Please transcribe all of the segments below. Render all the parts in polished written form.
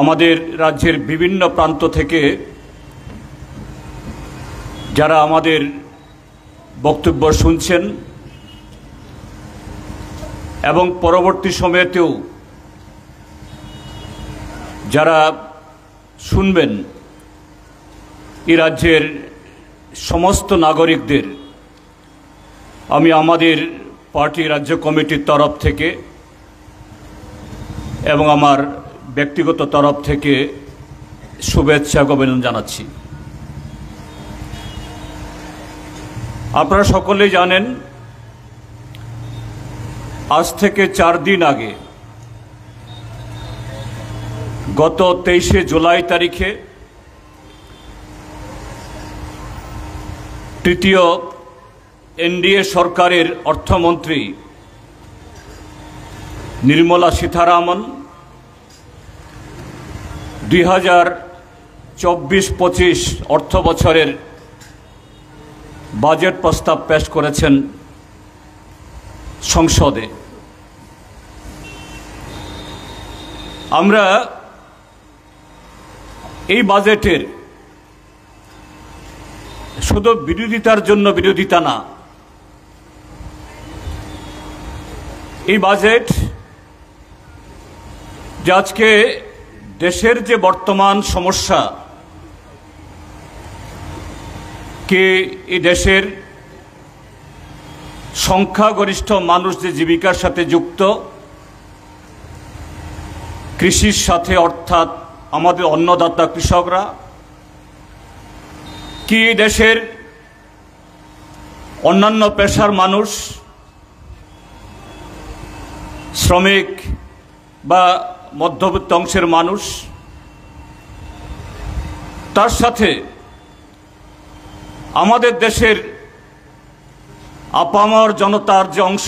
আমাদের রাজ্যের বিভিন্ন প্রান্ত থেকে যারা আমাদের বক্তব্য শুনছেন এবং পরবর্তী সময়েতেও যারা শুনবেন, এই রাজ্যের সমস্ত নাগরিকদের আমি আমাদের পার্টি রাজ্য কমিটির তরফ থেকে এবং আমার ব্যক্তিগত তরফ থেকে শুভেচ্ছা অভিনন্দন জানাচ্ছি। আপনারা সকলেই জানেন, আজ থেকে 4 দিন আগে গত 23শে জুলাই তারিখে তৃতীয় এনডিএ সরকারের অর্থমন্ত্রী নির্মলা সীতারামন 2024-25 অর্থ বছরের বাজেট প্রস্তাব পেশ করেছেন সংসদে। আমরা এই বাজেটের শুধু বিরোধিতার জন্য বিরোধিতা না, এই বাজেট যে আজকে দেশের যে বর্তমান সমস্যা, কে এই দেশের সংখ্যাগরিষ্ঠ মানুষ যে জীবিকার সাথে যুক্ত, কৃষির সাথে, অর্থাৎ আমাদের অন্নদাতা কৃষকরা, কি এই দেশের অন্যান্য পেশার মানুষ, শ্রমিক বা মধ্যবিত্ত অংশের মানুষ, তার সাথে আমাদের দেশের আপামর জনতার যে অংশ,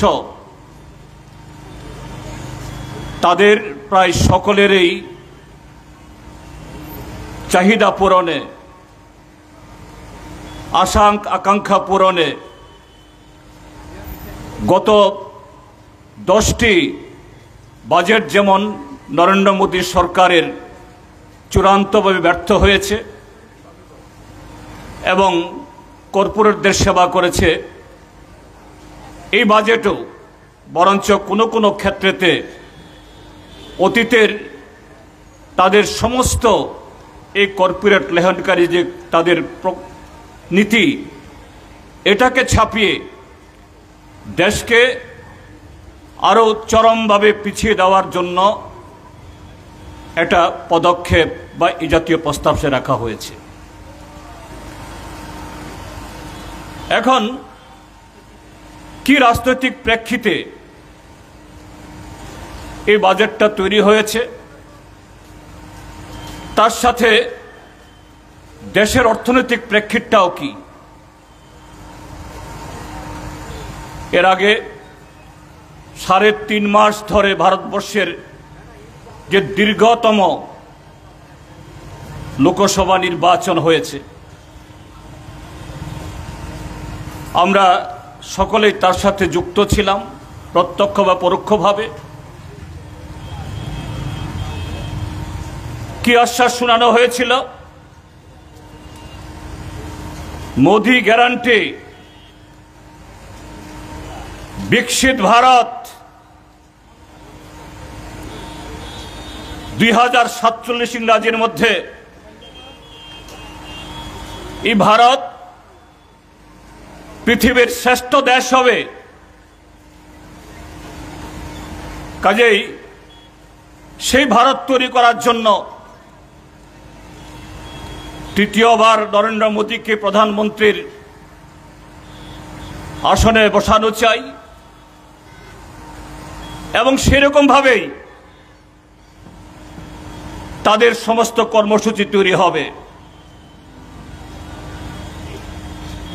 তাদের প্রায় সকলেরই চাহিদা পূরণে, আশা আকাঙ্ক্ষা পূরণে গত 10টি বাজেট যেমন নরেন্দ্র মোদী সরকারের চূড়ান্তভাবে ব্যর্থ হয়েছে এবং কর্পোরেটদের সেবা করেছে, এই বাজেটও বরঞ্চ কোনো কোনো ক্ষেত্রেতে অতীতের তাদের সমস্ত এই কর্পোরেট লেহনকারী যে তাদের নীতি, এটাকে ছাপিয়ে দেশকে আরও চরমভাবে পিছিয়ে দেওয়ার জন্য একটা পদক্ষেপ বা এই জাতীয় প্রস্তাব সে রাখা হয়েছে। এখন কি রাজনৈতিক প্রেক্ষিতে এই বাজেটটা তৈরি হয়েছে, তার সাথে দেশের অর্থনৈতিক প্রেক্ষিতটাও কি? এর আগে 3.5 মাস ধরে ভারতবর্ষের যে দীর্ঘতম লোকসভা নির্বাচন হয়েছে, আমরা সকলেই তার সাথে যুক্ত ছিলাম প্রত্যক্ষ বা পরোক্ষভাবে। কি আশ্বাস শোনানো হয়েছিল? মোদি গ্যারান্টি, বিকশিত ভারত, 2047 ইংরাজির মধ্যে এই ভারত পৃথিবীর শ্রেষ্ঠ দেশ হবে। কাজেই সেই ভারত তৈরি করার জন্য তৃতীয়বার নরেন্দ্র মোদীকে প্রধানমন্ত্রীর আসনে বসানো চাই এবং সেরকমভাবেই তাদের সমস্ত কর্মসূচি তৈরি হবে।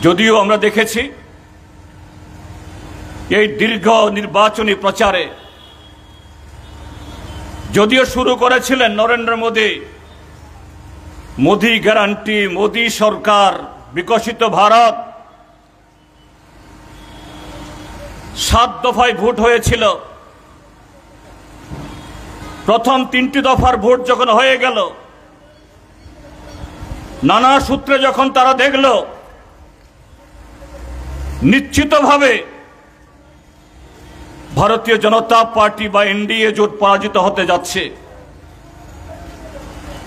যদিও আমরা দেখেছি এই দীর্ঘ নির্বাচনী প্রচারে যদিও শুরু করেছিলেন নরেন্দ্র মোদী, মোদি গ্যারান্টি, মোদি সরকার, বিকশিত ভারত, 7 দফায় ভোট হয়েছিল, প্রথম 3টি দফার ভোট যখন হয়ে গেল, নানা সূত্রে যখন তারা দেখল নিশ্চিতভাবে ভারতীয় জনতা পার্টি বা এনডিএ জোট পরাজিত হতে যাচ্ছে,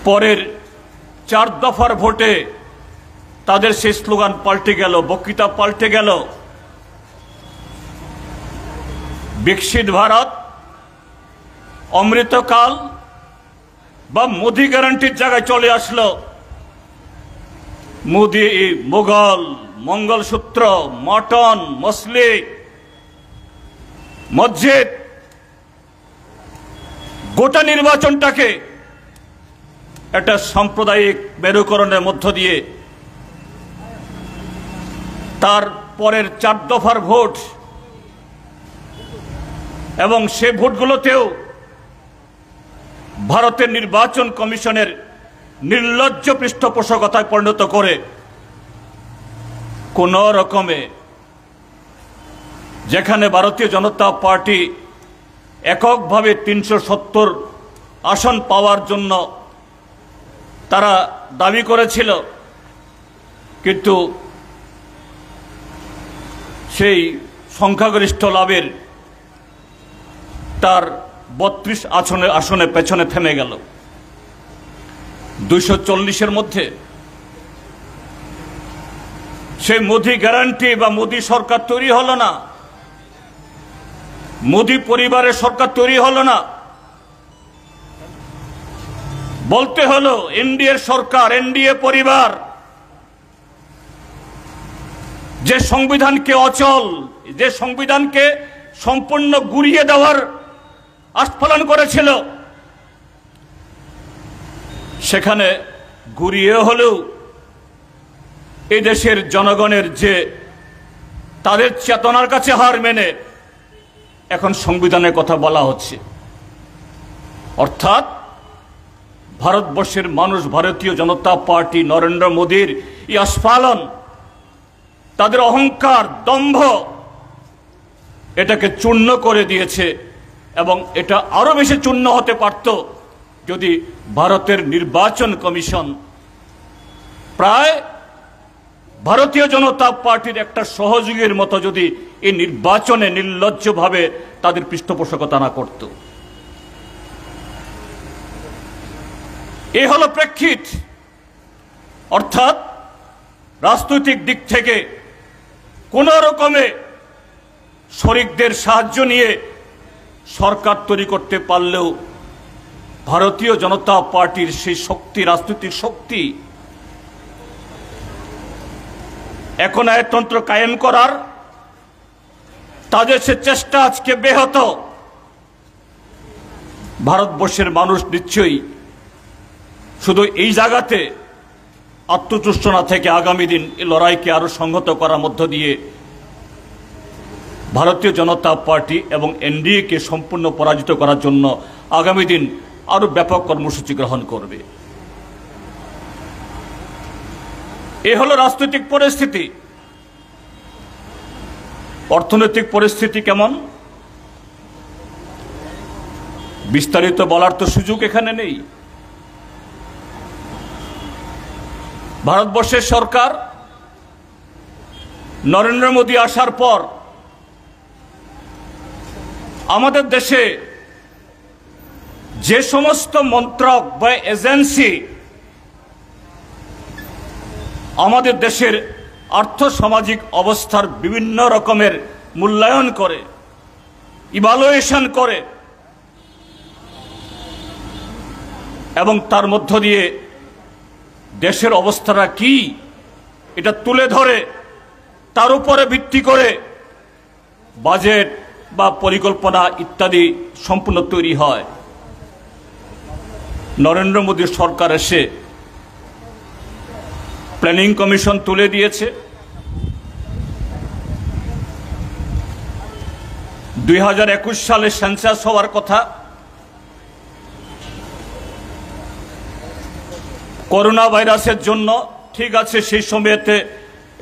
পরের 4 দফার ভোটে তাদের সেই স্লোগান পাল্টে গেল, বক্তৃতা পাল্টে গেল। বিকশিত ভারত, অমৃতকাল বা মোদি গ্যারান্টির জায়গায় চলে আসলো মোদি মোগল, মঙ্গলসূত্র, মটন, মসলি, মসজিদ। গোটা নির্বাচনটাকে একটা সাম্প্রদায়িক মেরুকরণের মধ্য দিয়ে তার পরের 4 দফার ভোট এবং সে ভোটগুলোতেও ভারতের নির্বাচন কমিশনের নির্লজ্জ পৃষ্ঠপোষকতায় পরিণত করে কোন রকমে, যেখানে ভারতীয় জনতা পার্টি এককভাবে 370 আসন পাওয়ার জন্য তারা দাবি করেছিল, কিন্তু সেই সংখ্যাগরিষ্ঠ লাভের তার 32 আসনে পেছনে থেমে গেল। 240-এর মধ্যে সেই মোদি গ্যারান্টি বা মোদি সরকার তৈরি হলো না, মোদি পরিবারের সরকার তৈরি হলো না, বলতে হলো এনডিএর সরকার, এনডিএ পরিবার যে সংবিধানকে অচল, যে সংবিধানকে সম্পূর্ণ গুড়িয়ে দেওয়ার আস্ফালন করেছিল, সেখানে গুড়িয়ে হলেও এই দেশের জনগণের যে তাদের চেতনার কাছে হার মেনে এখন সংবিধানের কথা বলা হচ্ছে। অর্থাৎ ভারতবর্ষের মানুষ ভারতীয় জনতা পার্টি নরেন্দ্র মোদীর এই আস্ফালন, তাদের অহংকার, দম্ভ এটাকে চূর্ণ করে দিয়েছে এবং এটা আরো বেশি চূর্ণ হতে পারত যদি ভারতের নির্বাচন কমিশন প্রায় ভারতীয় জনতা পার্টির একটা সহযোগীর মতো যদি এই নির্বাচনে নির্লজ্জভাবে তাদের পৃষ্ঠপোষকতা না করত। এই হলো প্রেক্ষিত। অর্থাৎ রাজনৈতিক দিক থেকে কোন রকমে শরিকদের সাহায্য নিয়ে সরকার তৈরি করতে পারলেও ভারতীয় জনতা পার্টির সেই শক্তি, রাজনৈতিক শক্তি, একনায়কতন্ত্র কায়েম করার তাদের সে চেষ্টা আজকে ব্যাহত। ভারতবর্ষের মানুষ নিশ্চয়ই শুধু এই জায়গাতে আত্মতুষ্ট না থেকে আগামী দিন এই লড়াইকে আরো সংহত করার মধ্য দিয়ে ভারতীয় জনতা পার্টি এবং এনডিএকে সম্পূর্ণ পরাজিত করার জন্য আগামী দিন আরো ব্যাপক কর্মসূচি গ্রহণ করবে। এ হলো রাজনৈতিক পরিস্থিতি। অর্থনৈতিক পরিস্থিতি কেমন বিস্তারিত বলার তো সুযোগ এখানে নেই। ভারতবর্ষের সরকার নরেন্দ্র মোদী আসার পর আমাদের দেশে যে সমস্ত মন্ত্রক বা এজেন্সি আমাদের দেশের আর্থ সামাজিক অবস্থার বিভিন্ন রকমের মূল্যায়ন করে, ইভালুয়েশন করে এবং তার মধ্য দিয়ে দেশের অবস্থাটা কি এটা তুলে ধরে, তার উপরে ভিত্তি করে বাজেট বা পরিকল্পনা ইত্যাদি সম্পূর্ণ তৈরি হয়। নরেন্দ্র মোদীর সরকার এসে প্ল্যানিং কমিশন তুলে দিয়েছে। 2021 সালে সেন্সাস হওয়ার কথা, করোনা ভাইরাসের জন্য ঠিক আছে সেই সময়তে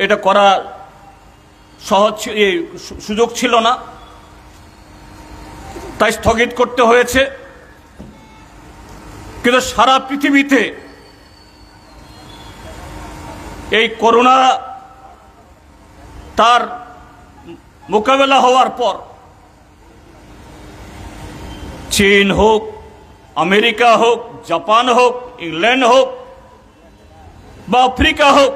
এটা করা সহজ সুযোগ ছিল না, তাই স্থগিত করতে হয়েছে। কিন্তু সারা পৃথিবীতে এই করোনা তার মোকাবেলা হওয়ার পর চীন হোক, আমেরিকা হোক, জাপান হোক, ইংল্যান্ড হোক বা আফ্রিকা হোক,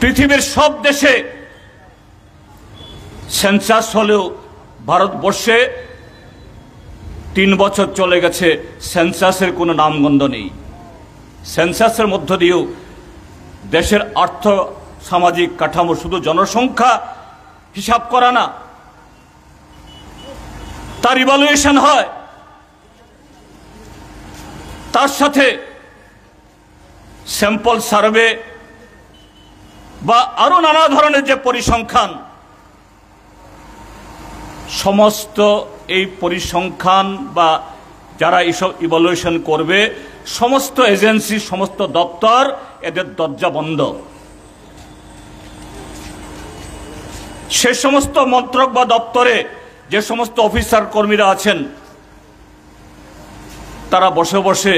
পৃথিবীর সব দেশে সেন্সাস হলেও ভারতবর্ষে 3 বছর চলে গেছে, সেন্সাসের কোনো নামগন্ধ নেই। সেন্সাসের মধ্য দিয়েও দেশের আর্থ সামাজিক কাঠামো, শুধু জনসংখ্যা হিসাব করা না, তার ইভালুয়েশন হয়, তার সাথে স্যাম্পল সার্ভে বা আরো নানা ধরনের যে পরিসংখ্যান, সমস্ত এই পরিসংখ্যান বা যারা এইসব ইভালুয়েশন করবে, সমস্ত এজেন্সি, সমস্ত দপ্তর, এদের দরজা বন্ধ। সে সমস্ত মন্ত্রক বা দপ্তরে যে সমস্ত অফিসার কর্মীরা আছেন, তারা বসে বসে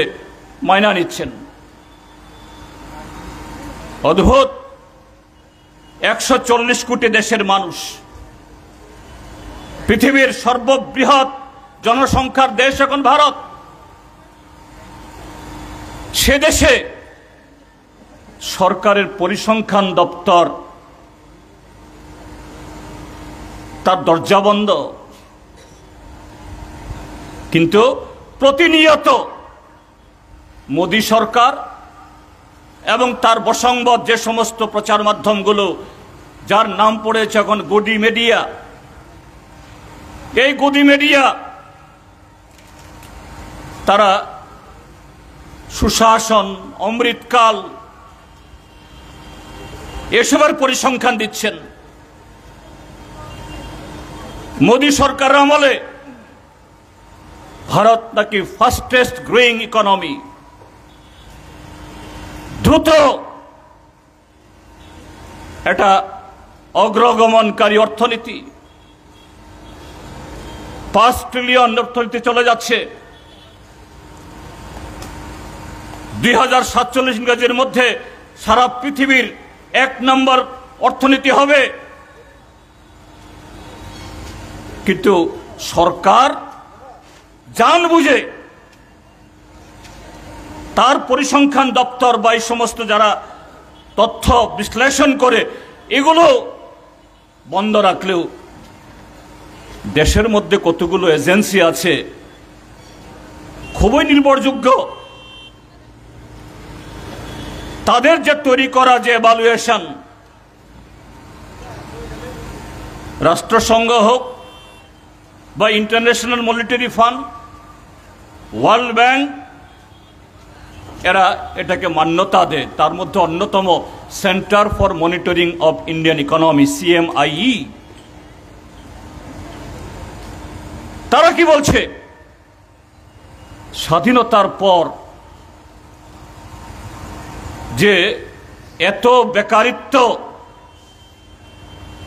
মাইনা নিচ্ছেন। অদ্ভুত, 140 কোটি দেশের মানুষ, পৃথিবীর সর্ববৃহৎ জনসংখ্যার দেশ এখন ভারত। সে দেশে সরকারের পরিসংখ্যান দপ্তর, তার দরজা বন্ধ। কিন্তু প্রতিনিয়ত মোদী সরকার এবং তার বসংবদ যে সমস্ত প্রচার মাধ্যমগুলো, যার নাম পড়েছে এখন গদি মিডিয়া, এই গদি মিডিয়া তারা সুশাসন, অমৃতকাল এসবের পরিসংখ্যান দিচ্ছেন। মোদী সরকার আমলে ভারত নাকি ফাস্টেস্ট গ্রোয়িং ইকোনমি, দ্রুত এটা অগ্রগমনকারী অর্থনীতি, 5 ট্রিলিয়ন অর্থনীতি চলে যাচ্ছে। 2047 ইংরেজির মধ্যে সারা পৃথিবীর 1 নম্বর অর্থনীতি হবে। কিন্তু সরকার জান বুঝে তার পরিসংখ্যান দপ্তর বা এই সমস্ত যারা তথ্য বিশ্লেষণ করে, এগুলো বন্ধ রাখলেও দেশের মধ্যে কতগুলো এজেন্সি আছে খুবই নির্ভরযোগ্য, তাদের যে তৈরি করা যে এভালুয়েশন, রাষ্ট্রসংঘ হোক বা international monetary fund, world bank, এরা এটাকে মান্যতা দেয়। তার মধ্যে অন্যতম centre for monitoring of Indian economy, CMIE। তারা কি বলছে? স্বাধীনতার পর যে এত বেকারিত্ব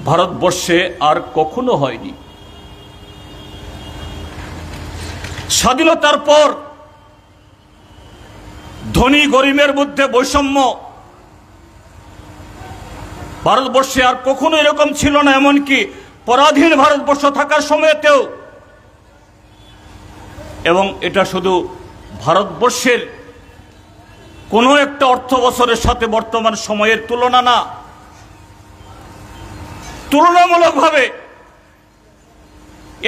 ভারতবর্ষে আর কখনো হয়নি। স্বাধীনতার পর ধনী গরিবের মধ্যে বৈষম্য ভারতবর্ষে আর কখনো এরকম ছিল না, এমনকি পরাধীন ভারতবর্ষ থাকার সময়তেও। এবং এটা শুধু ভারতবর্ষের কোনো একটা অর্থ বছরের সাথে বর্তমান সময়ের তুলনা না, তুলনামূলকভাবে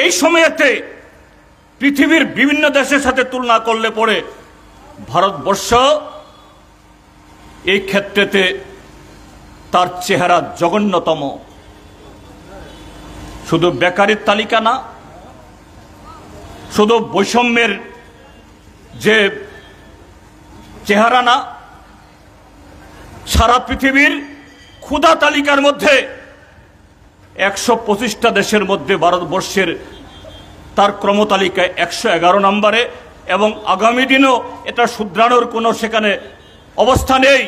এই সময়েতে পৃথিবীর বিভিন্ন দেশের সাথে তুলনা করলে পরে ভারতবর্ষ এই ক্ষেত্রেতে তার চেহারা জঘন্যতম। শুধু বেকারির তালিকা না, শুধু বৈষম্যের যে চেহারা না, সারা পৃথিবীর ক্ষুধা তালিকার মধ্যে 125টা দেশের মধ্যে ভারতবর্ষের তার ক্রমতালিকায় 111 নম্বরে, এবং আগামী দিনও এটা শুধরানোর কোনো সেখানে অবস্থা নেই।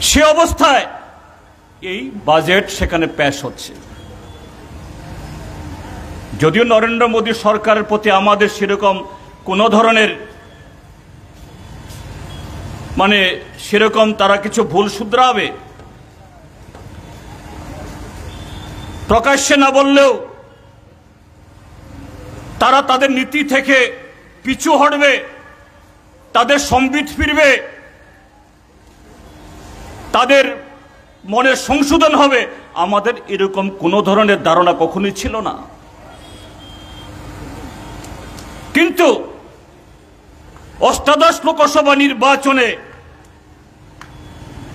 সে অবস্থায় এই বাজেট সেখানে পেশ হচ্ছে। যদিও নরেন্দ্র মোদী সরকারের প্রতি আমাদের সেরকম কোনো ধরনের সেরকম তারা কিছু ভুল শুধরাবে প্রকাশ্যে না বললেও তারা তাদের নীতি থেকে পিছু হটবে, তাদের সম্বিত ফিরবে, তাদের মনের সংশোধন হবে, আমাদের এরকম কোনো ধরনের ধারণা কখনোই ছিল না। কিন্তু অষ্টাদশ লোকসভা নির্বাচনে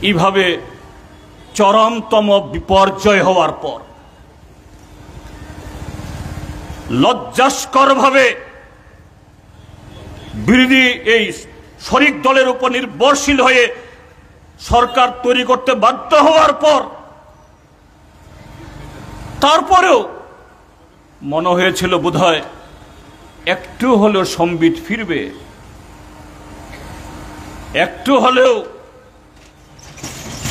এইভাবে চরমতম বিপর্যয় হওয়ার পর লজ্জাস্করভাবে বিরোধী এই শরিক দলের উপর নির্ভরশীল হয়ে সরকার তৈরি করতে বাধ্য হওয়ার পর তারপরেও মনে হয়েছিল বোধহয় একটু হলেও সম্বিত ফিরবে, একটু হলেও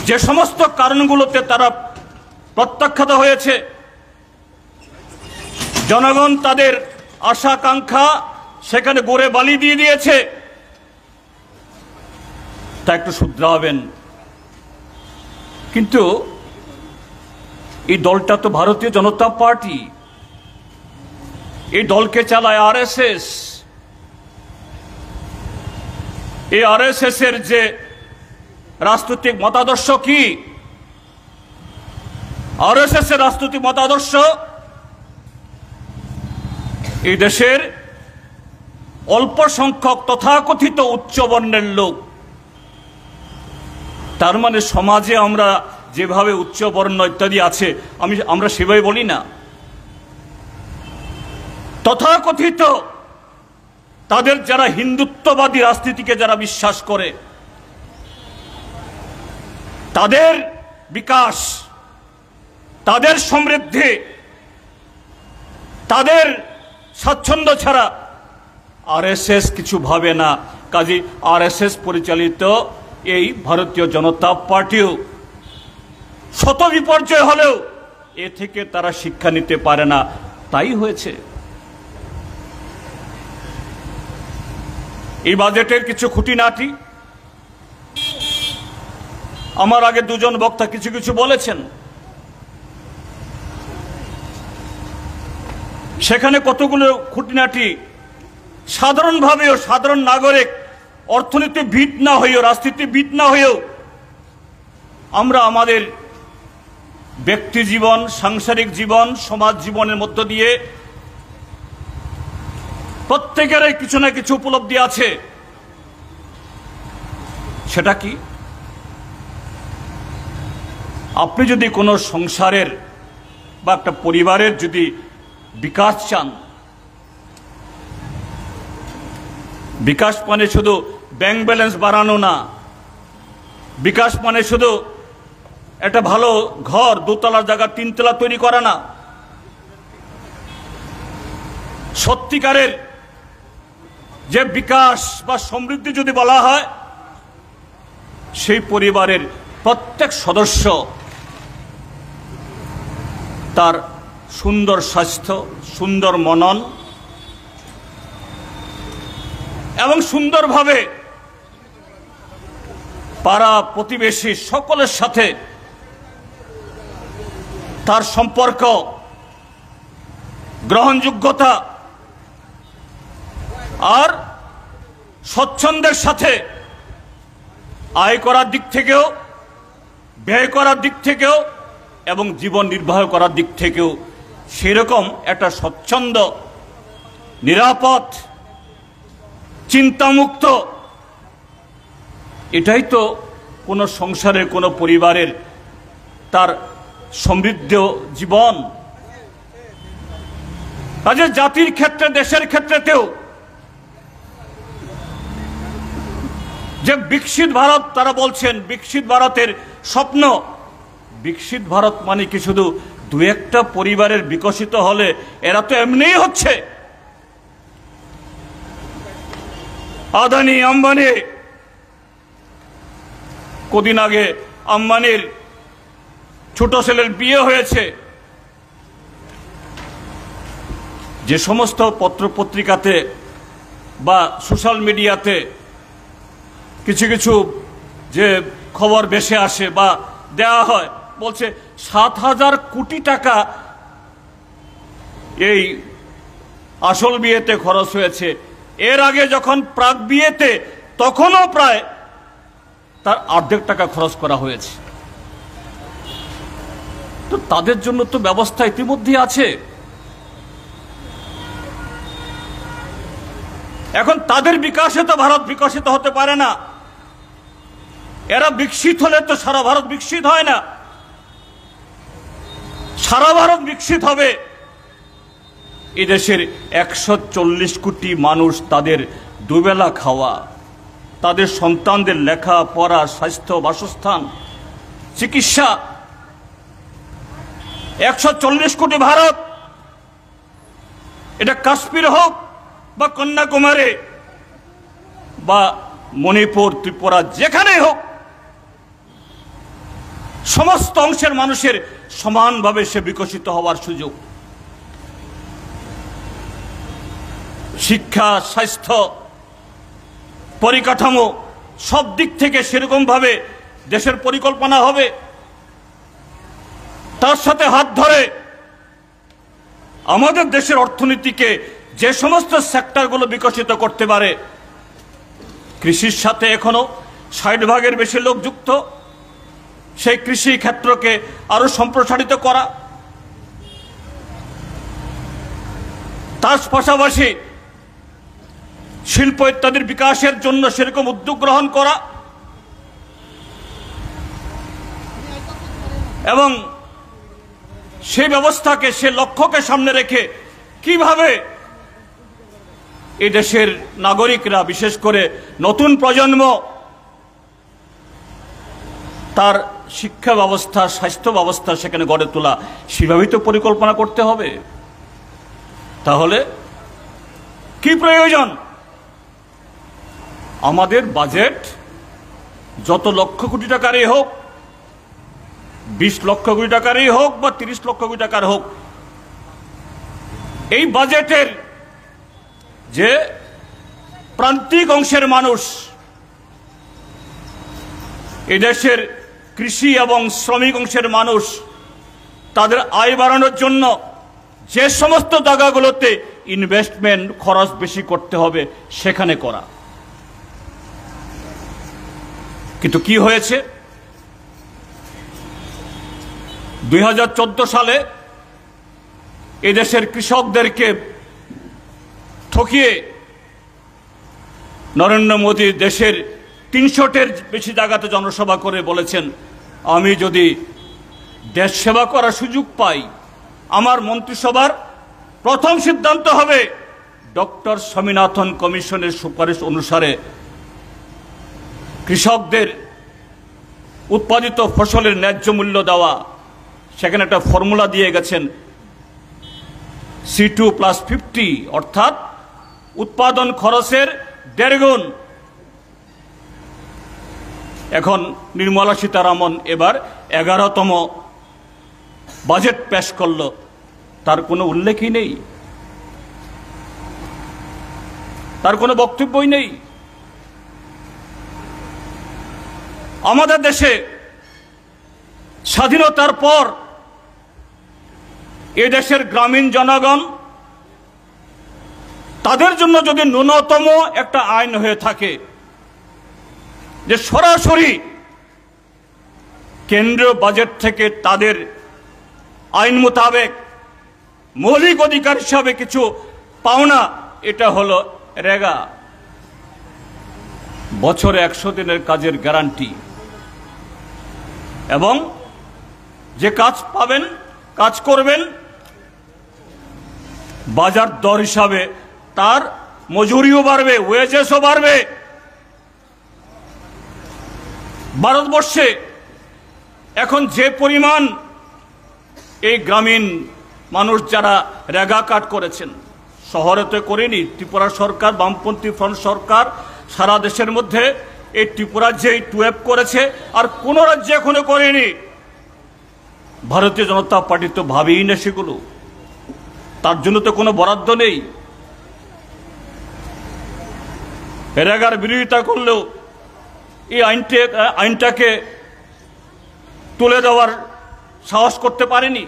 যে সমস্ত কারণগুলোতে তারা প্রত্যাখ্যাত হয়েছে, জনগণ তাদের আশা আকাঙ্ক্ষা সেখানে গড়ে বালি দিয়ে দিয়েছে, তা একটু শুধরাবেন। কিন্তু এই দলটা তো ভারতীয় জনতা পার্টি, এই দলকে চালায় আরএসএস। এই আরএসএস এর যে রাজনৈতিক মতাদর্শ কি? আরএসএস এর রাজনৈতিক মতাদর্শ এই দেশের অল্প সংখ্যক তথাকথিত উচ্চ বর্ণের লোক, তার মানে সমাজে আমরা যেভাবে উচ্চ বর্ণ ইত্যাদি আছে আমরা সেভাবে বলি না, তথাকথিত তাদের যারা হিন্দুত্ববাদী রাজনীতিকে যারা বিশ্বাস করে, তাদের বিকাশ, তাদের সমৃদ্ধি, তাদের স্বাচ্ছন্দ্য ছাড়া আরএসএস কিছু ভাবে না। কাজী আরএসএস পরিচালিত এই ভারতীয় জনতা পার্টিও শত বিপর্যয় হলেও এ থেকে তারা শিক্ষা নিতে পারে না, তাই হয়েছে। এই বাজেটের কিছু খুঁটিনাটি আমার আগে দুজন বক্তা কিছু কিছু বলেছেন, সেখানে কতগুলো খুঁটিনাটি সাধারণভাবেও সাধারণ নাগরিক, অর্থনীতিবিদ না হয়েও, রাজনীতিবিদ না হয়েও আমরা আমাদের ব্যক্তি জীবন, সাংসারিক জীবন, সমাজ জীবনের মধ্য দিয়ে প্রত্যেকেরই কিছু না কিছু উপলব্ধি আছে। সেটা কি? আপনি যদি কোনো সংসারের বা একটা পরিবারের যদি বিকাশ চান, বিকাশ মানে শুধু ব্যাংক ব্যালেন্স বাড়ানো না, বিকাশ মানে শুধু একটা ভালো ঘর, দোতলার জায়গা তিনতলা তৈরি করা না। সত্যিকারের যে বিকাশ বা সমৃদ্ধি যদি বলা হয়, সেই পরিবারের প্রত্যেক সদস্য তার সুন্দর স্বাস্থ্য, সুন্দর মনন এবং সুন্দরভাবে পাড়া প্রতিবেশী সকলের সাথে তার সম্পর্ক, গ্রহণযোগ্যতা আর স্বচ্ছন্দের সাথে আয় করার দিক থেকেও, ব্যয় করার দিক থেকেও এবং জীবন নির্বাহ করার দিক থেকেও সেরকম একটা স্বচ্ছন্দ, নিরাপদ, চিন্তামুক্ত, এটাই তো কোনো সংসারের, কোনো পরিবারের তার সমৃদ্ধ জীবন। কাজে জাতির ক্ষেত্রে, দেশের ক্ষেত্রেতেও যে বিকশিত ভারত তারা বলছেন, বিকশিত ভারতের স্বপ্ন, বিকশিত ভারত মানে কি শুধু দু একটা পরিবারের বিকশিত হলে? এরা তো এমনিই হচ্ছে। আদানি, আম্বানি, কদিন আগে আম্বানির ছোট ছেলের বিয়ে হয়েছে, যে সমস্ত পত্রপত্রিকাতে বা সোশ্যাল মিডিয়াতে কিছু কিছু যে খবর ভেসে আসে বা দেওয়া হয়, বলছে 7,000 কোটি টাকা এই আসল বিয়েতে খরচ হয়েছে। এর আগে যখন প্রাক বিয়েতে তখনও প্রায় তার অর্ধেক টাকা খরচ করা হয়েছে। তো তাদের জন্য তো ব্যবস্থা ইতিমধ্যে আছে। এখন তাদের বিকাশে তো ভারত বিকশিত হতে পারে না। এরা বিকশিত হলে তো সারা ভারত বিকশিত হয় না। সারা ভারত বিকশিত হবে এদেশের 140 কোটি মানুষ তাদের দুবেলা খাওয়া, তাদের সন্তানদের লেখা পড়া, স্বাস্থ্য, বাসস্থান, চিকিৎসা। 140 কোটি ভারত, এটা কাশ্মীর হোক বা কন্যাকুমারী বা মণিপুর, ত্রিপুরা, যেখানেই হোক, সমস্ত অংশের মানুষের সমানভাবে সে বিকশিত হওয়ার সুযোগ। শিক্ষা, স্বাস্থ্য, পরিকাঠামো সব দিক থেকে সেরকমভাবে দেশের পরিকল্পনা হবে। তার সাথে হাত ধরে আমাদের দেশের অর্থনীতিকে যে সমস্ত সেক্টরগুলো বিকশিত করতে পারে, কৃষির সাথে এখনো 60% বেশি লোক যুক্ত, সেই কৃষি ক্ষেত্রকে আরো সম্প্রসারিত করা, তার পাশাপাশি শিল্প ইত্যাদির বিকাশের জন্য সেরকম উদ্যোগ গ্রহণ করা এবং সেই ব্যবস্থাকে, সে লক্ষ্যকে সামনে রেখে কিভাবে এই দেশের নাগরিকরা, বিশেষ করে নতুন প্রজন্ম, তার শিক্ষা ব্যবস্থা, স্বাস্থ্য ব্যবস্থা সেখানে গড়ে তোলা, সেভাবেই তো পরিকল্পনা করতে হবে। তাহলে কি প্রয়োজন? আমাদের বাজেট যত লক্ষ কোটি টাকারই হোক, 20 লক্ষ কোটি টাকারই হোক বা 30 লক্ষ কোটি টাকার হোক, এই বাজেটের যে প্রান্তিক অংশের মানুষ, এদেশের কৃষি এবং শ্রমিক অংশের মানুষ, তাদের আয় বাড়ানোর জন্য যে সমস্ত জায়গাগুলোতে ইনভেস্টমেন্ট, খরচ বেশি করতে হবে সেখানে করা। কিন্তু কি হয়েছে? 2014 সালে এদেশের কৃষকদেরকে ঠকিয়ে নরেন্দ্র মোদী দেশের 300টির বেশি জায়গাতে জনসভা করে বলেছেন, আমি যদি দেশ সেবা করার সুযোগ পাই, আমার মন্ত্রিসভার প্রথম সিদ্ধান্ত হবে ডক্টর স্বামীনাথন কমিশনের সুপারিশ অনুসারে কৃষকদের উৎপাদিত ফসলের ন্যায্য মূল্য দেওয়া। সেখানে একটা ফর্মুলা দিয়ে গেছেন, C2+50, অর্থাৎ উৎপাদন খরচের 1.5 গুণ। এখন নির্মলা সীতারামন এবার 11তম বাজেট পেশ করল, তার কোনো উল্লেখই নেই, তার কোনো বক্তব্যই নেই। আমাদের দেশে স্বাধীনতার পর এ দেশের গ্রামীণ জনগণ, তাদের জন্য যদি ন্যূনতম একটা আইন হয়ে থাকে যে সরাসরি কেন্দ্রীয় বাজেট থেকে তাদের আইন মোতাবেক মৌলিক অধিকার হিসাবে কিছু পাওনা, এটা হলো রেগা, বছরে 100 দিনের কাজের গ্যারান্টি, এবং যে কাজ পাবেন, কাজ করবেন, বাজার দর হিসাবে তার মজুরিও বাড়বে, ওয়েজেসও বাড়বে। ভারতবর্ষে এখন যে পরিমাণ এই গ্রামীণ মানুষ যারা রেগা কাট করেছেন, শহরে তো করেনি, ত্রিপুরা সরকার, বামপন্থী ফ্রন্ট সরকার সারা দেশের মধ্যে এই ত্রিপুরা যেই 12 করেছে, আর কোন রাজ্যে এখনো করেনি। ভারতীয় জনতা পার্টি তো ভাবেই না সেগুলো। তার জন্য তো কোনো বরাদ্দ নেই। রেগার বিরোধিতা করলেও এই আইনটাকে তুলে দেওয়ার সাহস করতে পারেনি।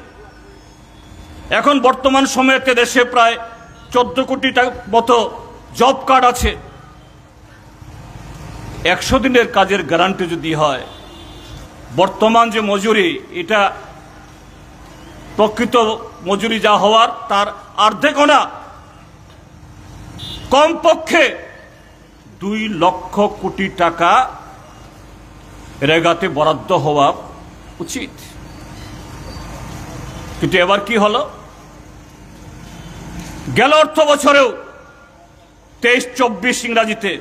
এখন বর্তমান সময়েতে দেশে প্রায় 14 কোটি মতো জব কার্ড আছে। 100 দিনের কাজের গ্যারান্টি যদি হয়, বর্তমান যে মজুরি, এটা প্রকৃত মজুরি যা হওয়ার তার অর্ধেকও না, কমপক্ষে 2 লক্ষ কোটি টাকা রেগাতে বরাদ্দ হওয়া উচিত। কিন্তু এবার কি হলো, গেল অর্থ বছরেও 23-24 ইংরাজিতে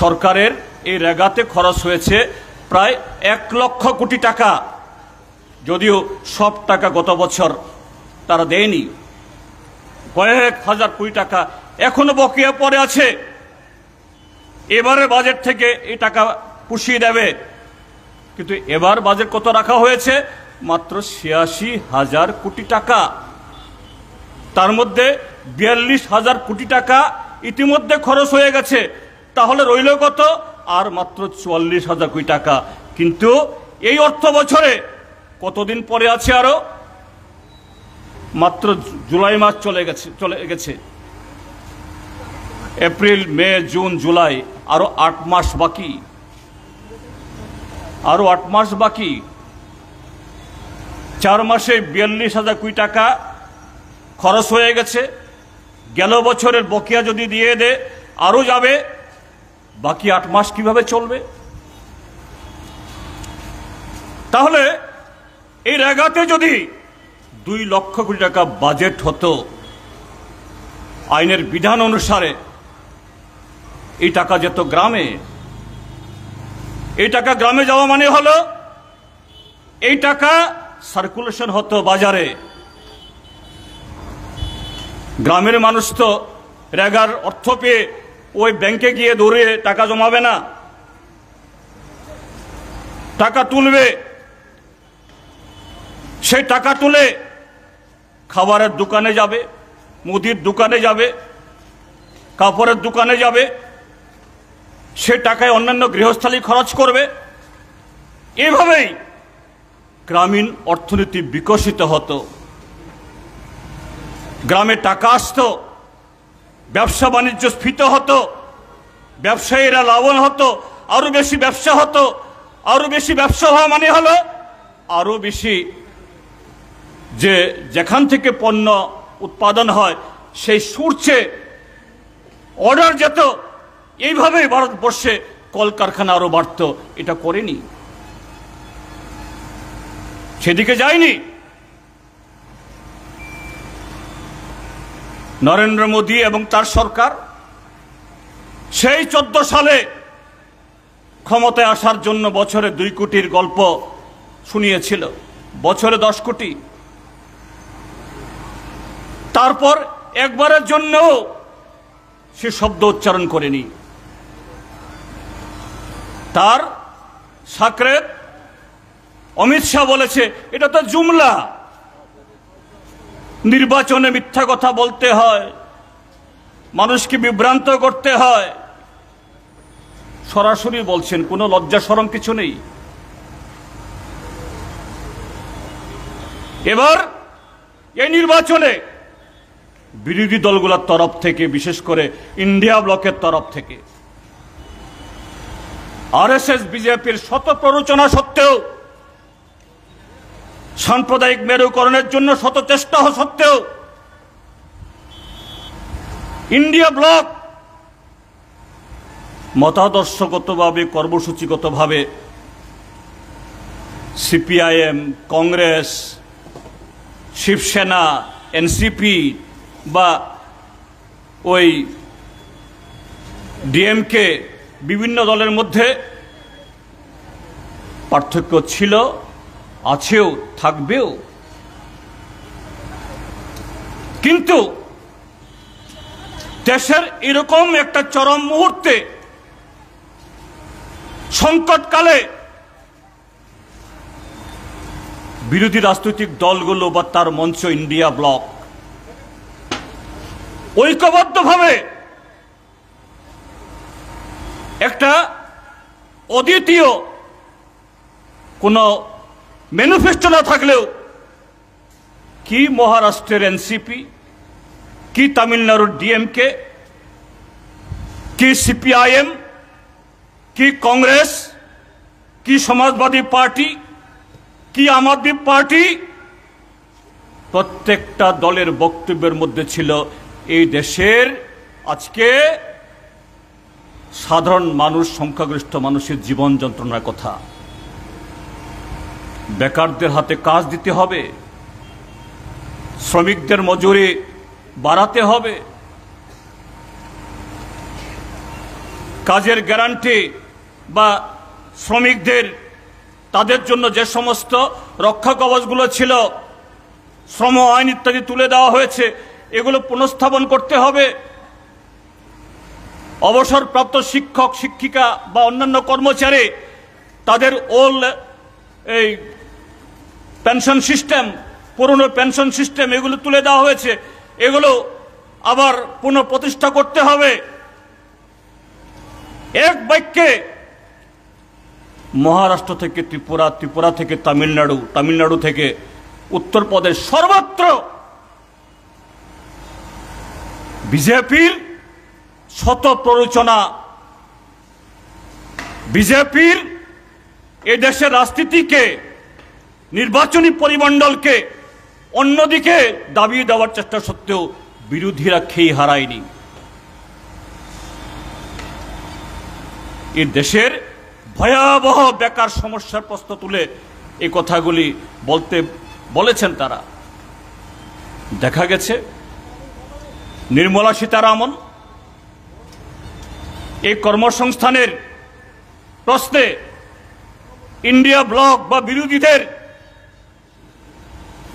সরকারের এই রেগাতে খরচ হয়েছে প্রায় 1 লক্ষ কোটি টাকা, যদিও সব টাকা গত বছর তারা দেয়নি। কয়েক হাজার কোটি টাকা এখনো বকেয়া পড়ে আছে। এবারে বাজেট থেকে এই টাকা পুষিয়ে দেবে, কিন্তু এবার বাজেট কত রাখা হয়েছে? মাত্র 86,000 কোটি টাকা। তার মধ্যে 42,000 কোটি টাকা ইতিমধ্যে খরচ হয়ে গেছে। তাহলে রইল কত? আর মাত্র 44,000 কোটি টাকা। কিন্তু এই অর্থ বছরে কতদিন পরে আছে? আরো মাত্র জুলাই মাস চলে গেছে। এপ্রিল, মে, জুন, জুলাই, আরো 8 মাস বাকি। আরো 8 মাস বাকি। 4 মাসে 42,000 কোটি টাকা খরচ হয়ে গেছে। গেল বছরের বকেয়া যদি দিয়ে দে, আরো যাবে। বাকি 8 মাস কিভাবে চলবে? তাহলে এই রেগাতে যদি 2 লক্ষ কোটি টাকা বাজেট হতো আইনের বিধান অনুসারে, এই টাকা যেত গ্রামে। এই টাকা গ্রামে যাওয়া মানে হলো এই টাকা সার্কুলেশন হতো বাজারে। গ্রামের মানুষ তো রেগার অর্থ পেয়ে ওই ব্যাংকে গিয়ে দৌড়ে টাকা জমাবে না, টাকা তুলবে। সেই টাকা তুলে খাবারের দোকানে যাবে, মুদির দোকানে যাবে, কাপড়ের দোকানে যাবে। সে টাকায় অন্যান্য গৃহস্থালী খরচ করবে। এভাবেই গ্রামীণ অর্থনীতি বিকশিত হতো। গ্রামে টাকা আসতো, ব্যবসা বাণিজ্য স্ফীত হতো, ব্যবসায়ীরা লাভবান হতো, আরো বেশি ব্যবসা হতো। আরো বেশি ব্যবসা হওয়া মানে হলো আরো বেশি যে যেখান থেকে পণ্য উৎপাদন হয় সেই সোর্সে অর্ডার যেত। এইভাবেই ভারতবর্ষে কলকারখানা আরো বাড়ত। এটা করেনি, সেদিকে যায়নি। নরেন্দ্র মোদী এবং তার সরকার সেই 14 সালে ক্ষমতায় আসার জন্য বছরে 2 কোটির গল্প শুনিয়েছিল, বছরে 10 কোটি। তারপর একবারের জন্যও সে শব্দ উচ্চারণ করেনি। তার সাকরেত অমিত শাহ বলেছে এটা তো জুমলা, নির্বাচনে মিথ্যা কথা বলতে হয়, মানুষকে বিভ্রান্ত করতে হয়। সরাসরি বলছেন, কোনো লজ্জা শরম কিছু নেই। এবার এই নির্বাচনে বিরোধী দলগুলোর তরফ থেকে, বিশেষ করে ইন্ডিয়া ব্লকের তরফ থেকে, আরএসএস বিজেপির শত প্ররোচনা সত্ত্বেও, সাম্প্রদায়িক মেরুকরণের জন্য শত চেষ্টা সত্ত্বেও ইন্ডিয়া ব্লক মতাদর্শগতভাবে, কর্মসূচিগতভাবে সিপিআইএম, কংগ্রেস, শিবসেনা, এনসিপি বা ওই ডিএমকে, বিভিন্ন দলের মধ্যে পার্থক্য ছিল, আছেও, থাকবেও। কিন্তু দেশের এরকম একটা চরম মুহূর্তে, সংকটকালে বিরোধী রাজনৈতিক দলগুলো বা তার মঞ্চ ইন্ডিয়া ব্লক ঐক্যবদ্ধভাবে একটা অদ্বিতীয় কোনো ম্যানিফেস্টো না থাকলেও কি মহারাষ্ট্রের এনসিপি, কি তামিলনাড়ুর ডিএমকে, কি সিপিআইএম, কি কংগ্রেস, কি সমাজবাদী পার্টি, কি আম আদমি পার্টি, প্রত্যেকটা দলের বক্তব্যের মধ্যে ছিল এই দেশের আজকে সাধারণ মানুষ, সংখ্যাগরিষ্ঠ মানুষের জীবন যন্ত্রণার কথা। বেকারদের হাতে কাজ দিতে হবে, শ্রমিকদের মজুরি বাড়াতে হবে, কাজের গ্যারান্টি বা শ্রমিকদের তাদের জন্য যে সমস্ত রক্ষা কবচগুলো ছিল, শ্রম আইন ইত্যাদি তুলে দেওয়া হয়েছে, এগুলো পুনঃস্থাপন করতে হবে। অবসরপ্রাপ্ত শিক্ষক, শিক্ষিকা বা অন্যান্য কর্মচারী তাদের ওল্ড এই পেনশন সিস্টেম, পুরনো পেনশন সিস্টেম, এগুলো তুলে দেওয়া হয়েছে, এগুলো আবার পুনঃপ্রতিষ্ঠা করতে হবে। এক বাক্যে মহারাষ্ট্র থেকে ত্রিপুরা, ত্রিপুরা থেকে তামিলনাড়ু, তামিলনাড়ু থেকে উত্তরপ্রদেশ, সর্বত্র বিজেপির শত প্ররোচনা, বিজেপির এ দেশের রাজনীতিকে, নির্বাচনী পরিমণ্ডলকে অন্যদিকে দাবিয়ে দেওয়ার চেষ্টা সত্ত্বেও বিরোধীরা খেই হারায়নি। এই দেশের ভয়াবহ বেকার সমস্যার প্রশ্ন তুলে এই কথাগুলি বলেছেন তারা। দেখা গেছে নির্মলা সীতারামন এই কর্মসংস্থানের প্রশ্নে ইন্ডিয়া ব্লক বা বিরোধীদের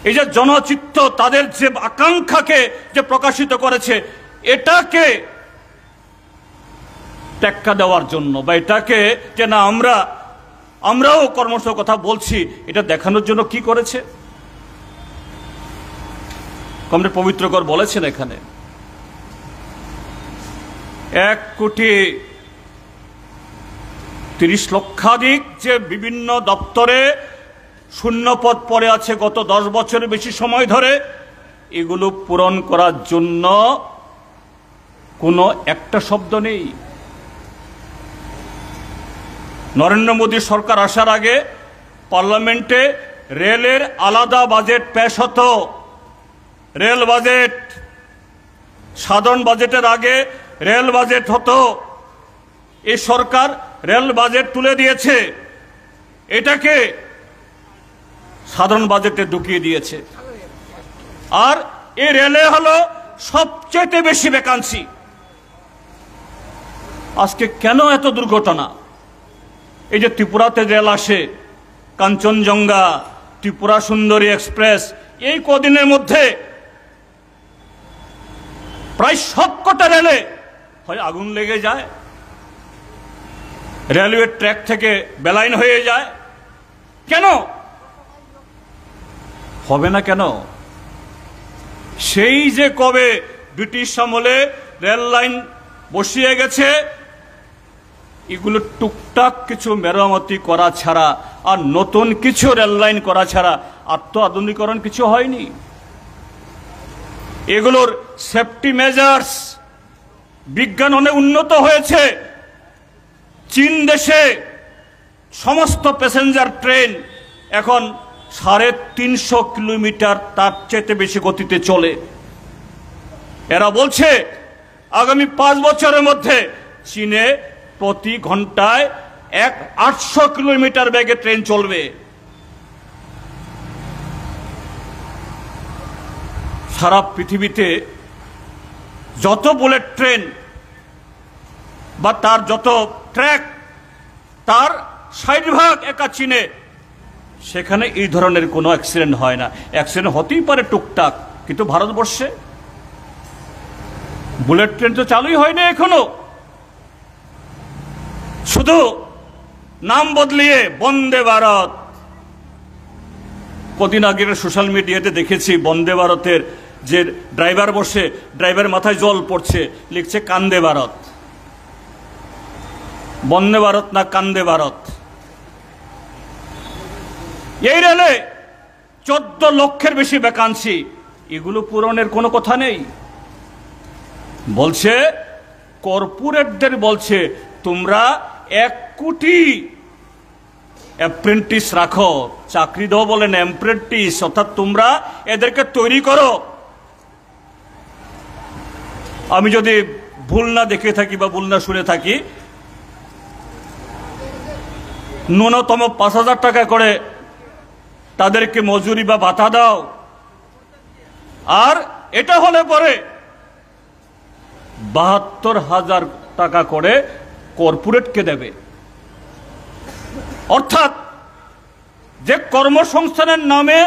এই যে জনচিত্ত, তাদের যে আকাঙ্ক্ষাকে যে প্রকাশিত করেছে, এটাকে টেক্কা দেওয়ার জন্য বা এটাকে যে না আমরাও কর্মসূচির কথা বলছি, এটা দেখানোর জন্য কি করেছে? কমরেড পবিত্রকর বলেছেন এখানে 1,30,00,000 যে বিভিন্ন দপ্তরে শূন্যপদ পড়ে আছে গত 10 বছরের বেশি সময় ধরে, এগুলো পূরণ করার জন্য কোনো একটা শব্দ নেই। নরেন্দ্র মোদী সরকার আসার আগে পার্লামেন্টে রেলের আলাদা বাজেট পেশ হতো, রেল বাজেট। সাধারণ বাজেটের আগে রেল বাজেট হতো। এই সরকার রেল বাজেট তুলে দিয়েছে, এটাকে সাধারণ বাজেটে ঢুকিয়ে দিয়েছে। আর এই রেলে হলো সবচেয়ে বেশি ভ্যাকান্সি। আজকে কেন এত দুর্ঘটনা? এই যে ত্রিপুরাতে রেল আসে, কাঞ্চনজঙ্ঘা, ত্রিপুরা সুন্দরী এক্সপ্রেস, এই কদিনের মধ্যে প্রায় সবকটা রেলে হয় আগুন লেগে যায়, রেলওয়ে ট্র্যাক থেকে বেলাইন হয়ে যায়। কেন হবে না? কেন? সেই যে কবে ব্রিটিশ আমলে রেল লাইন বসিয়ে গেছে, এগুলো টুকটাক কিছু মেরামতি করা ছাড়া আর নতুন কিছু রেল লাইন করা ছাড়া আর তো আধুনিকরণ কিছু হয়নি। এগুলোর সেফটি মেজার্স, বিজ্ঞান অনেক উন্নত হয়েছে। চীন দেশে সমস্ত প্যাসেঞ্জার ট্রেন এখন 350 কিলোমিটার তার চেয়ে বেশি গতিতে চলে। এরা বলছে আগামী 5 বছরের মধ্যে চীনে প্রতি ঘন্টায় 800 কিলোমিটার বেগে ট্রেন চলবে। সারা পৃথিবীতে যত বুলেট ট্রেন বা তার যত ট্র্যাক, তার 60% একা চীনে। সেখানে এই ধরনের কোনো অ্যাক্সিডেন্ট হয় না। অ্যাক্সিডেন্ট হতেই পারে টুকটাক, কিন্তু ভারতবর্ষে বুলেট ট্রেন তো চালুই হয়নি এখনো। শুধু নাম বদলিয়ে বন্দে ভারত, কদিন আগে সোশ্যাল মিডিয়াতে দেখেছি বন্দে ভারতের যে ড্রাইভার বসে, ড্রাইভারের মাথায় জল পড়ছে, লিখছে কান্দে ভারত। বন্দে ভারত না কান্দে ভারত। এই রেলে 14 লক্ষের বেশি ভ্যাকান্সি, এগুলো পূরণের কোনো কথা নেই। বলছে কর্পোরেটদের, বলছে তোমরা 1 কোটি অ্যাপ্রেন্টিস রাখো, চাকরি দাও বলেন অ্যাপ্রেন্টিস, অর্থাৎ তোমরা এদেরকে তৈরি করো। আমি যদি ভুল না দেখে থাকি বা ভুল না শুনে থাকি, ন্যূনতম 5,000 টাকা করে তাদেরকে মজুরি বা ভাতা দাও, আর এটা হলে পরে 72,000 টাকা করে কর্পোরেটকে দেবে। অর্থাৎ যে কর্মসংস্থানের নামে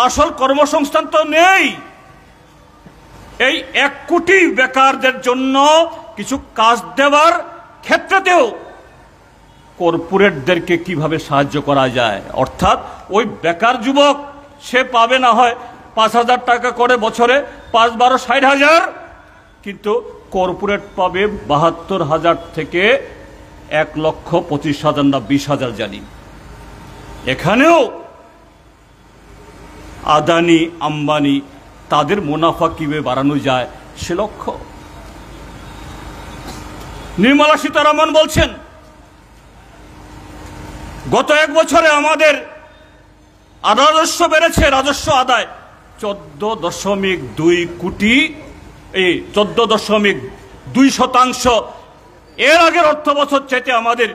আসল কর্মসংস্থান তো নেই। এই 1 কোটি বেকারদের জন্য কিছু কাজ দেওয়ার ক্ষেত্রেতেও কর্পোরেটদেরকে কিভাবে সাহায্য করা যায়, অর্থাৎ ওই বেকার যুবক সে পাবে না হয় 5,000 টাকা করে বছরে, 5 12 60,000, কিন্তু কর্পোরেট পাবে 72,000 থেকে 1,25,000 না 20,000 জানি। এখানেও আদানি আম্বানি তাদের মুনাফা কিভাবে বাড়ানো যায় সে লক্ষ্য। নির্মলা সীতারামন বলছেন গত 1 বছরে আমাদের রাজস্ব বেড়েছে, রাজস্ব আদায় 14.2 কোটি, এই 14.2%। এর আগের অর্থ বছর চাইতে আমাদের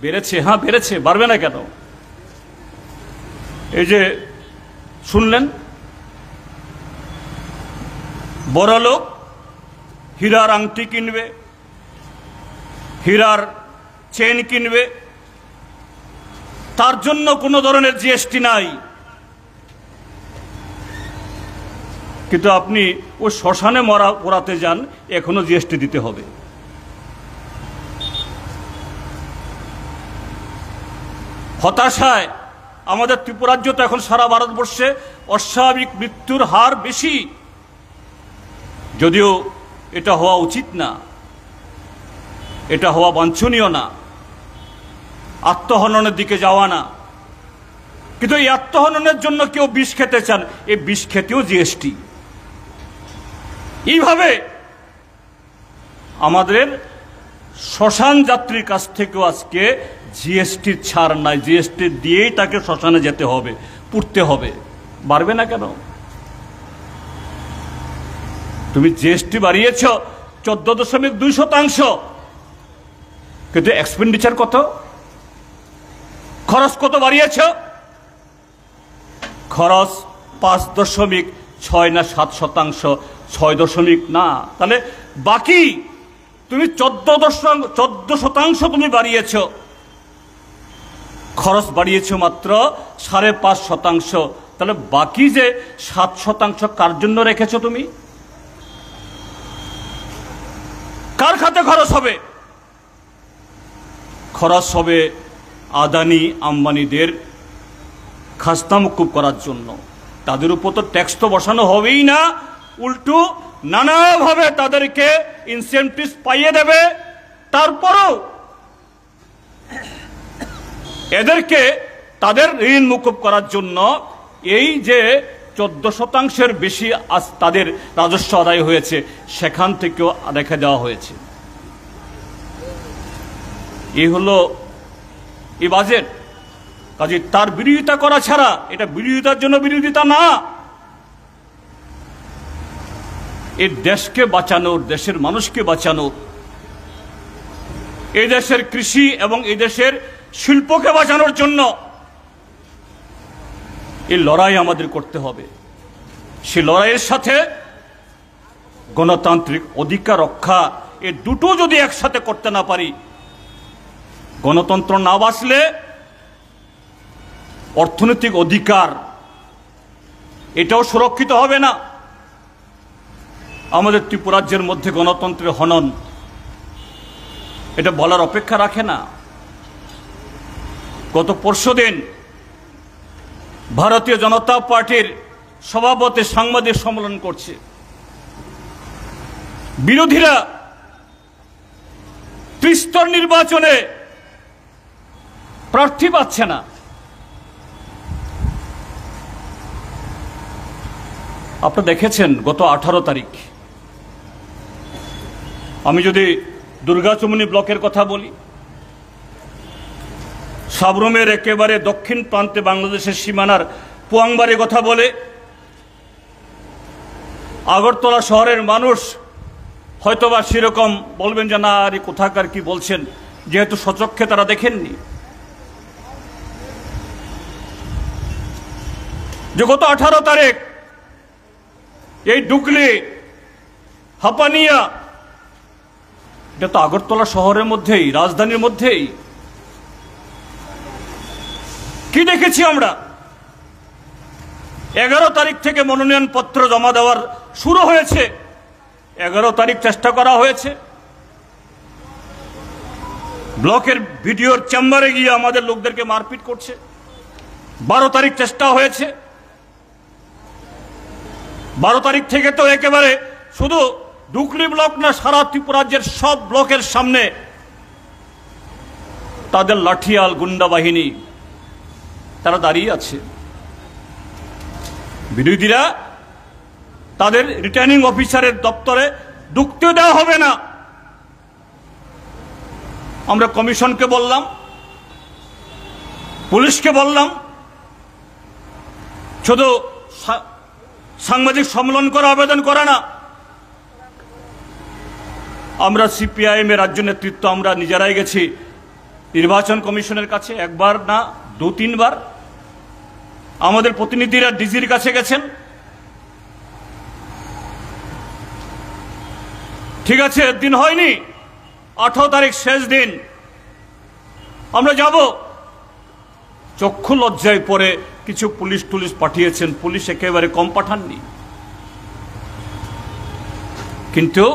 বেড়েছে। হ্যাঁ বেড়েছে, বাড়বে না কেন? এই যে শুনলেন, বড় লোক হীরার আংটি কিনবে, হীরার চেন কিনবে, তার জন্য কোনো ধরনের জিএসটি নাই। কিন্তু আপনি ওই শ্মশানে পোড়াতে যান, এখনো জিএসটি দিতে হবে। হতাশায় আমাদের ত্রিপুরাজ্য তো এখন সারা ভারতবর্ষে অস্বাভাবিক মৃত্যুর হার বেশি, যদিও এটা হওয়া উচিত না, এটা হওয়া বাঞ্ছনীয় না, আত্মহননের দিকে যাওয়া না। কিন্তু এই আত্মহননের জন্য কেউ বিষ খেতে চান, এই বিষ খেতেও জিএসটি। এইভাবে আমাদের শ্মশান যাত্রীর কাছ থেকেও আজকে জিএসটির ছাড় নাই, জিএসটি দিয়েই তাকে শ্মশানে যেতে হবে, পুড়তে হবে। বাড়বে না কেন? তুমি জিএসটি বাড়িয়েছ 14.2%, কিন্তু এক্সপেন্ডিচার কত, খরচ কত বাড়িয়েছ? খরচ 5.6 না 7%, 6 না, তাহলে বাকি তুমি 14% তুমি বাড়িয়েছ, খরচ বাড়িয়েছ মাত্র 5.5%। তাহলে বাকি যে 7% কার জন্য রেখেছ তুমি? কার খাতে খরচ হবে? খরচ হবে আদানি আম্বানিদের খাজনা মকুব করার জন্য। তাদের উপর তো ট্যাক্স তো বসানো হবেই না, উল্টো নানাভাবে তাদেরকে ইনসেন্টিভ পাইয়ে দেবে। তারপরও এদেরকে তাদের ঋণ মুকুব করার জন্য এই যে 14%-এর বেশি আজ তাদের রাজস্ব আদায় হয়েছে, সেখান থেকেও রেখে দেওয়া হয়েছে। এই হলো এই বাজেট। কাজে তার বিরোধিতা করা ছাড়া এটা বিরোধিতার জন্য বিরোধিতা না, এই দেশকে বাঁচানোর, দেশের মানুষকে বাঁচানোর, এই দেশের কৃষি এবং এই দেশের শিল্পকে বাঁচানোর জন্য এই লড়াই আমাদের করতে হবে। সেই লড়াইয়ের সাথে গণতান্ত্রিক অধিকার রক্ষা, এই দুটো যদি একসাথে করতে না পারি, গণতন্ত্র না বাঁচলে অর্থনৈতিক অধিকার এটাও সুরক্ষিত হবে না। আমাদের ত্রিপুরাজ্যের মধ্যে গণতন্ত্রের হনন, এটা বলার অপেক্ষা রাখে না। গত পরশুদিন ভারতীয় জনতা পার্টির সভাপতি সাংবাদিক সম্মেলন করছে। বিরোধীরা ত্রিস্তর নির্বাচনে প্রার্থী পাচ্ছে না। আপনারা দেখেছেন গত 18 তারিখ, আমি যদি দুর্গাচুমনি ব্লকের কথা বলি, সাবরুমের একেবারে দক্ষিণ প্রান্তে বাংলাদেশের সীমানার পুয়াংবাড়ির কথা বলে, আগরতলা শহরের মানুষ হয়তোবা সেরকম বলবেন যে না আরে কোথাকার কি বলছেন, যেহেতু সচক্ষে তারা দেখেননি। যে গত 18 তারিখ এই ডুকলি হাপানিয়া, এটা তো আগরতলা শহরের মধ্যেই, রাজধানীর মধ্যেই। কি দেখেছি আমরা? 11 তারিখ থেকে মনোনয়ন পত্র জমা দেওয়ার শুরু হয়েছে। 11 তারিখ চেষ্টা করা হয়েছে, ব্লকের ভিডিওর চেম্বারে গিয়ে আমাদের লোকদেরকে মারপিট করছে। 12 তারিখ চেষ্টা হয়েছে। 12 তারিখ থেকে তো একেবারে শুধু ডুকলি ব্লক না, সারা ত্রিপুরা রাজ্যের সব ব্লকের সামনে তাদের লাঠিয়াল গুন্ডা বাহিনী তারা দাঁড়িয়ে আছে। বিরোধীরা তাদের রিটার্নিং অফিসারের দপ্তরে ঢুকতে দেওয়া হবে না। আমরা কমিশনকে বললাম, পুলিশকে বললাম, শুধু সাংবাদিক সম্মেলন করা আবেদন করে না, আমরা সিপিআইএম এর রাজ্য নেতৃত্ব আমরা নিজেরাই গেছি নির্বাচন কমিশনের কাছে, একবার না 2-3 বার। আমাদের প্রতিনিধিরা ডিজির কাছে গেছেন। ঠিক আছে, দিন হয়নি, 18 তারিখ শেষ দিন, আমরা যাব। চক্ষু লজ্জায় পরে কিছু পুলিশ টুলিশ পাঠিয়েছেন, পুলিশ একেবারে কম পাঠাননি। কিন্তু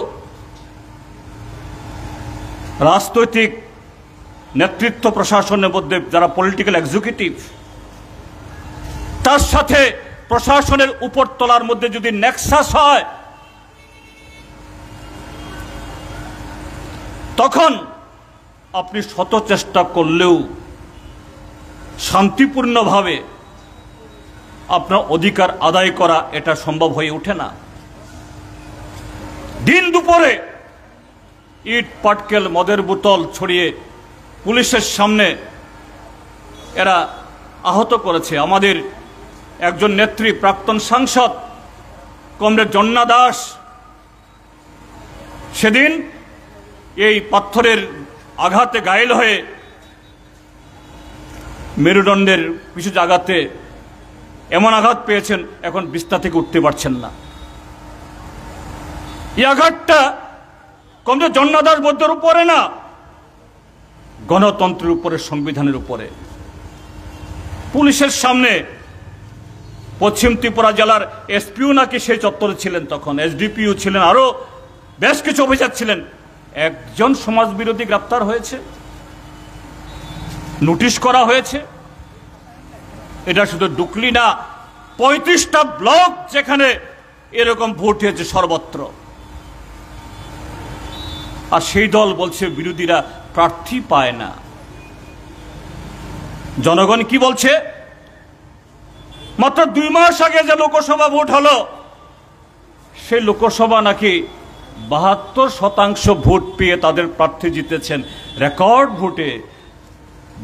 রাজনৈতিক নেতৃত্ব প্রশাসনের মধ্যে যারা পলিটিক্যাল এক্সিকিউটিভ, তার সাথে প্রশাসনের উপর তলার মধ্যে যদি নেক্সাস হয়, তখন আপনি শত চেষ্টা করলেও শান্তিপূর্ণভাবে আপনার অধিকার আদায় করা এটা সম্ভব হয়ে ওঠে না। দিন দুপুরে ইট পাটকেল মদের বোতল ছড়িয়ে পুলিশের সামনে এরা আহত করেছে। আমাদের একজন নেত্রী, প্রাক্তন সাংসদ কমরেড জন্না দাস, সেদিন এই পাথরের আঘাতে ঘায়েল হয়ে মেরুদণ্ডের কিছু জায়গাতে এমন আঘাত পেয়েছেন, এখন বিছনা থেকে উঠতে পারছেন না। এই আঘাতটা কমরেড জন্না দাস বৌদ্ধের উপরে না, গণতন্ত্রের উপরে, সংবিধানের উপরে। পুলিশের সামনে পশ্চিম ত্রিপুরা জেলার এসপিও নাকি সেই চত্বরে ছিলেন, তখন এসডিপিও ছিলেন, আরো বেশ কিছু অফিসার ছিলেন। একজন সমাজ বিরোধী গ্রেপ্তার হয়েছে, নোটিশ করা হয়েছে। এটা শুধু ডুকলি না, 35টা ব্লক যেখানে এরকম ভোট হয়েছে সর্বত্র। আর সেই দল বলছে বিরোধীরা প্রার্থী পায় না। জনগণ কি বলছে? মাত্র 2 মাস আগে যে লোকসভা ভোট হলো, সেই লোকসভা নাকি 72% ভোট পেয়ে তাদের প্রার্থী জিতেছেন। রেকর্ড ভোটে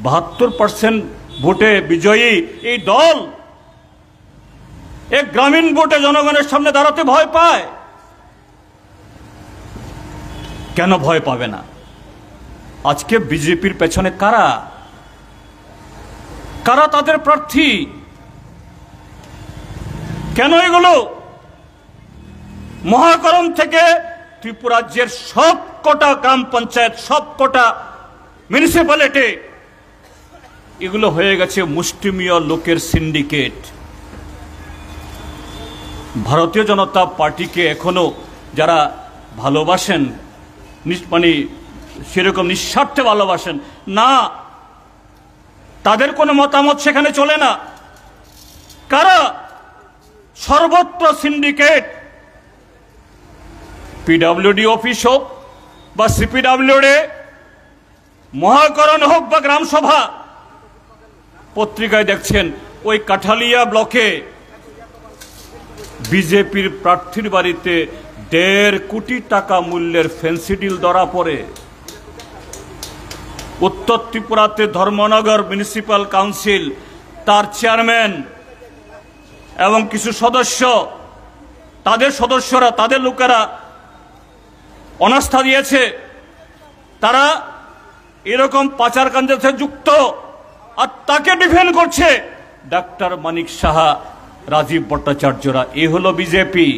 72% ভোটে বিজয়ী এই দল এক গ্রামীণ ভোটে জনগণের সামনে দাঁড়াতে ভয় পায়। কেন ভয় পাবে না? আজকে বিজেপির পেছনে কারা কারা তাদের প্রার্থী? কেন এগুলো? মহাকরণ থেকে ত্রিপুরা রাজ্যের সব কটা গ্রাম পঞ্চায়েত, সব কটা মিউনিসিপ্যালিটি, এগুলো হয়ে গেছে মুষ্টিমেয় লোকের সিন্ডিকেট। ভারতীয় জনতা পার্টিকে এখনো যারা ভালোবাসেন, মানে সেরকম নিঃস্বার্থে ভালোবাসেন না, তাদের কোনো মতামত সেখানে চলে না। কারা সর্বত্র সিন্ডিকেট, পিডব্লিউডি অফিস হোক বা সিপিডব্লিউডি, মহাকরণ হোক বা গ্রাম সভা, পত্রিকায় দেখছেন ওই কাঠালিয়া ব্লকে বিজেপির প্রার্থীর বাড়িতে 1.5 কোটি টাকা মূল্যের ফেন্সিডিল ধরা পড়ে। উত্তর ত্রিপুরাতে ধর্মনগর মিউনিসিপ্যাল কাউন্সিল, তার চেয়ারম্যান এবং কিছু সদস্য, তাদের সদস্যরা, তাদের লোকেরা অনাস্থা দিয়েছে, তারা এরকম পাচার কাণ্ডের সাথে যুক্ত, আর তাকে ডিফেন্ড করছে ডাক্তার মানিক সাহা, রাজীব ভট্টাচার্যরা। এ হলো বিজেপি।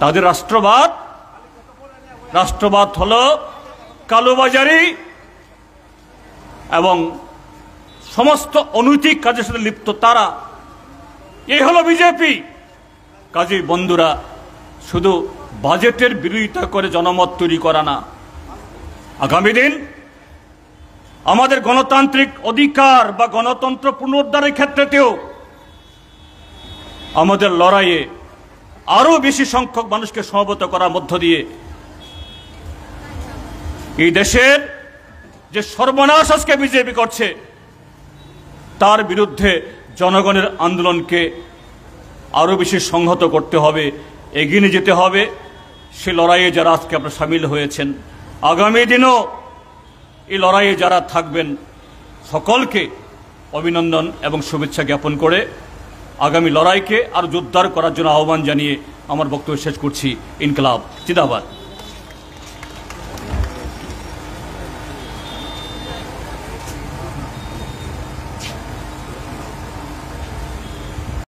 তাদের রাষ্ট্রবাদ, রাষ্ট্রবাদ হলো কালোবাজারি এবং সমস্ত অনৈতিক কাজের সাথে লিপ্ত তারা। এই হলো বিজেপি। কাজেই বন্ধুরা, শুধু বাজেটের বিরোধিতা করে জনমত তৈরি করা না, আগামী দিন আমাদের গণতান্ত্রিক অধিকার বা গণতন্ত্র পুনরুদ্ধারের ক্ষেত্রেতেও আমাদের লড়াইয়ে আরো বেশি সংখ্যক মানুষকে সমবেত করার মধ্য দিয়ে এই দেশের যে সর্বনাশ আজকে বিজেপি করছে, তার বিরুদ্ধে জনগণের আন্দোলনকে আরো বেশি সংহত করতে হবে, এগিয়ে নিয়ে যেতে হবে। সে লড়াইয়ে যারা আজকে আপনারা সামিল হয়েছেন, আগামী দিনও এই লড়াইয়ে যারা থাকবেন, সকলকে অভিনন্দন এবং শুভেচ্ছা জ্ঞাপন করে আগামী লড়াইকে আরো জোরদার করার জন্য আহ্বান জানিয়ে আমার বক্তব্য শেষ করছি। ইনকলাব জিন্দাবাদ।